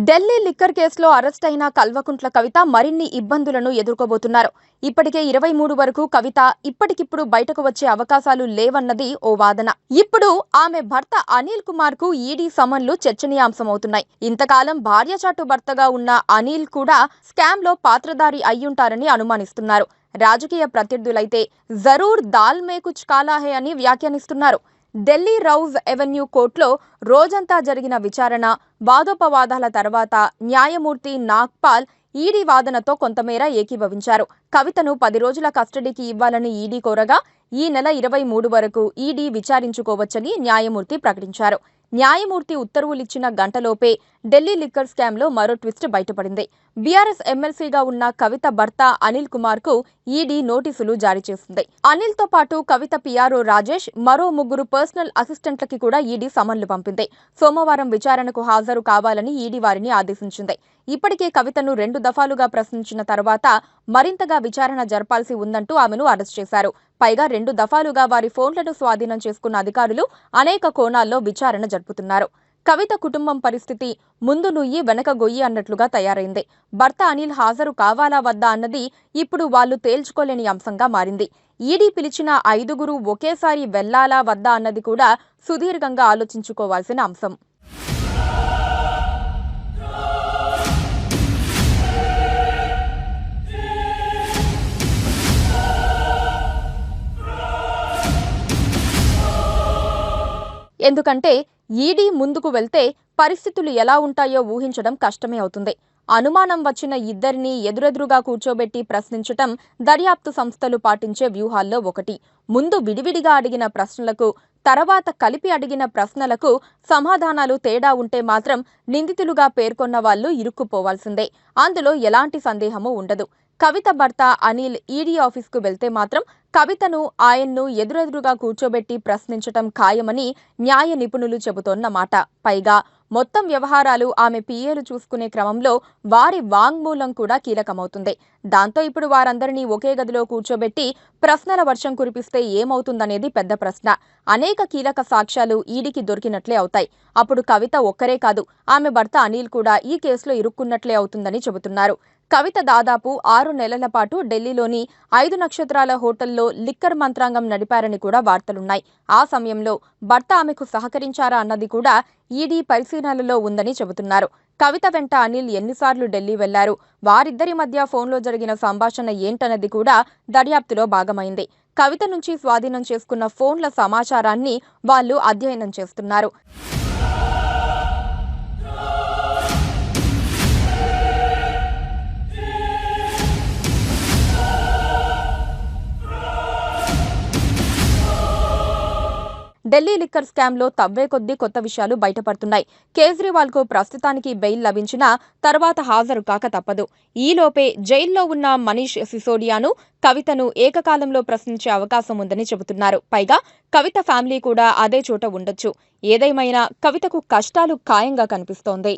Delhi liquor కేసులో arrest అయిన కల్వకుంట్ల కవిత మరిన్ని ఇబ్బందులను ఎదుర్కోబోతున్నారు. ఇప్పటికే 23 వరకు కవిత ఇప్పటికిప్పుడు బయటకు వచ్చే అవకాశాలు లేవన్నది ఓ వాదన. ఇప్పుడు ఆమె భర్త అనిల్ కుమార్ కు ఈడీ సమన్లు చర్చనీయాంశమవుతున్నాయి. ఇంతకాలం భార్యాచాటు భర్తగా ఉన్న అనిల్ కూడా స్కామ్ లో పాత్రధారి అయ్యుంటారని అనుమానిస్తున్నారు. రాజకీయ ప్రత్యర్థులైతే జరూర్ దాల్ మే కుచ్ కాలా హై అని వ్యాఖ్యానిస్తున్నారు. ఢిల్లీ రౌజ్ ఎవెన్యూ కోర్టులో రోజంతా జరిగిన విచారణ, వాదోపవాదాల తర్వాత న్యాయమూర్తి నాగ్పాల్ ఈడీ వాదనతో కొంతమేర ఏకీభవించారు. కవితను 10 రోజుల కస్టడీకి ఇవ్వాలని ఈడీ కోరగా ఈ నెల 23 వరకు ఈడీ విచారించుకోవచ్చని న్యాయమూర్తి ప్రకటించారు. న్యాయమూర్తి ఉత్తర్వులిచ్చిన గంటలోపే ఢిల్లీ లిక్కర్ స్కామ్ లో మరో ట్విస్ట్ బయటపడింది. బీఆర్ఎస్ ఎమ్మెల్సీగా ఉన్న కవిత భర్త అనిల్ కుమార్ కు ఈడీ నోటీసులు జారీ చేసింది. అనిల్ తో పాటు కవిత పిఆర్ఓ రాజేష్, మరో 3 పర్సనల్ అసిస్టెంట్లకి కూడా ఈడీ సమన్లు పంపింది. సోమవారం విచారణకు హాజరు కావాలని ఈడీ వారిని ఆదేశించింది. ఇప్పటికే కవితను 2 దఫాలుగా ప్రశ్నించిన తర్వాత మరింతగా విచారణ జరపాల్సి ఉందంటూ ఆమెను అరెస్ట్ చేశారు. పైగా 2 దఫాలుగా వారి ఫోన్లను స్వాధీనం చేసుకున్న అధికారులు అనేక కోణాల్లో విచారణ జరుపుతున్నారు. కవిత కుటుంబం పరిస్థితి ముందు నుయ్యి వెనక గొయ్యి అన్నట్లుగా తయారైంది. భర్త అనిల్ హాజరు కావాలా వద్దా అన్నది ఇప్పుడు వాళ్లు తేల్చుకోలేని అంశంగా మారింది. ఈడీ పిలిచిన 5గురు ఒకేసారి వెళ్లాలా వద్దా అన్నది కూడా సుదీర్ఘంగా ఆలోచించుకోవాల్సిన అంశం. ఎందుకంటే ఈడీ ముందుకు వెళ్తే పరిస్థితులు ఎలా ఉంటాయో ఊహించడం కష్టమే అవుతుంది. అనుమానం వచ్చిన ఇద్దరిని ఎదురెదురుగా కూర్చోబెట్టి ప్రశ్నించటం దర్యాప్తు సంస్థలు పాటించే వ్యూహాల్లో ఒకటి. ముందు విడివిడిగా అడిగిన ప్రశ్నలకు, తర్వాత కలిపి అడిగిన ప్రశ్నలకు సమాధానాలు తేడా ఉంటే మాత్రం నిందితులుగా పేర్కొన్న వాళ్లు ఇరుక్కుపోవాల్సిందే. అందులో ఎలాంటి సందేహమూ ఉండదు. కవిత భర్త అనిల్ ఈడీ ఆఫీస్కు వెళ్తే మాత్రం కవితను, ఆయన్ను ఎదురెదురుగా కూర్చోబెట్టి ప్రశ్నించటం ఖాయమని న్యాయ నిపుణులు చెబుతోన్న మాట. పైగా మొత్తం వ్యవహారాలు ఆమె పిఏలు చూసుకునే క్రమంలో వారి వాంగ్మూలం కూడా కీలకమవుతుంది. దాంతో ఇప్పుడు వారందరినీ ఒకే గదిలో కూర్చోబెట్టి ప్రశ్నల వర్షం కురిపిస్తే ఏమవుతుందనేది పెద్ద ప్రశ్న. అనేక కీలక సాక్ష్యాలు ఈడీకి దొరికినట్లే అవుతాయి. అప్పుడు కవిత ఒక్కరే కాదు, ఆమె భర్త అనిల్ కూడా ఈ కేసులో ఇరుక్కున్నట్లే అవుతుందని చెబుతున్నారు. కవిత దాదాపు 6 నెలల పాటు ఢిల్లీలోని 5 నక్షత్రాల హోటల్లో లిక్కర్ మంత్రాంగం నడిపారని కూడా వార్తలున్నాయి. ఆ సమయంలో భర్త ఆమెకు సహకరించారా అన్నది కూడా ఈడీ పరిశీలనలో ఉందని చెబుతున్నారు. కవిత వెంట అనిల్ ఎన్నిసార్లు ఢిల్లీ వెళ్లారు, వారిద్దరి మధ్య ఫోన్లో జరిగిన సంభాషణ ఏంటన్నది కూడా దర్యాప్తులో భాగమైంది. కవిత నుంచి స్వాధీనం చేసుకున్న ఫోన్ల సమాచారాన్ని వాళ్లు అధ్యయనం చేస్తున్నారు. ఢిల్లీ లిక్కర్ స్కామ్ లో తవ్వే కొద్దీ కొత్త విషయాలు బయటపడుతున్నాయి. కేజ్రీవాల్ కు ప్రస్తుతానికి బెయిల్ లభించినా తర్వాత హాజరు కాక తప్పదు. ఈలోపే జైల్లో ఉన్న మనీష్ సిసోడియాను, కవితను ఏకకాలంలో ప్రశ్నించే అవకాశం ఉందని చెబుతున్నారు. పైగా కవిత ఫ్యామిలీ కూడా అదే చోట ఉండొచ్చు. ఏదేమైనా కవితకు కష్టాలు ఖాయంగా కనిపిస్తోంది.